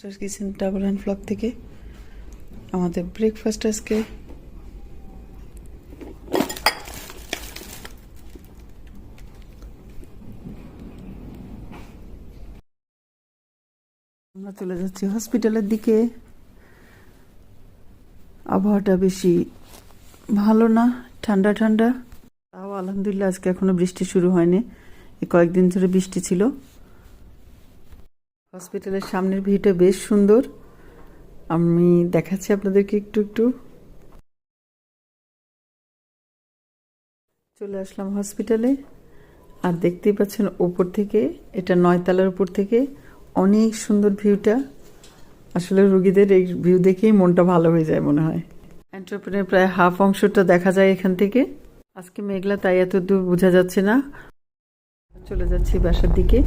Masters kitchen travel and blog থেকে আমাদের breakfast আজকে আমরা চলে যাচ্ছি হসপিটালের দিকে। আবহাওয়াটা বেশি ভালো না, ঠান্ডা ঠান্ডা। তাও আলহামদুলিল্লাহ আজকে এখনো বৃষ্টি শুরু হয়নি, এই কয়েকদিন ধরে বৃষ্টি ছিল। হসপিটালের সামনের ভিউটা বেশ সুন্দর, আমি দেখাচ্ছি আপনাদেরকে একটু একটু। চলে আসলাম হসপিটালে, আর দেখতেই পাচ্ছেন উপর থেকে, এটা 9 তলার উপর থেকে অনেক সুন্দর ভিউটা। আসলে রোগীদের এই ভিউ দেখেই মনটা ভালো হয়ে যায় মনে হয়। এন্টারপ্রেনের প্রায় হাফ অংশটা দেখা যায় এখান থেকে। আজকে মেঘলা, তাই এত দূর বোঝা যাচ্ছে না। চলে যাচ্ছি বাসার দিকে।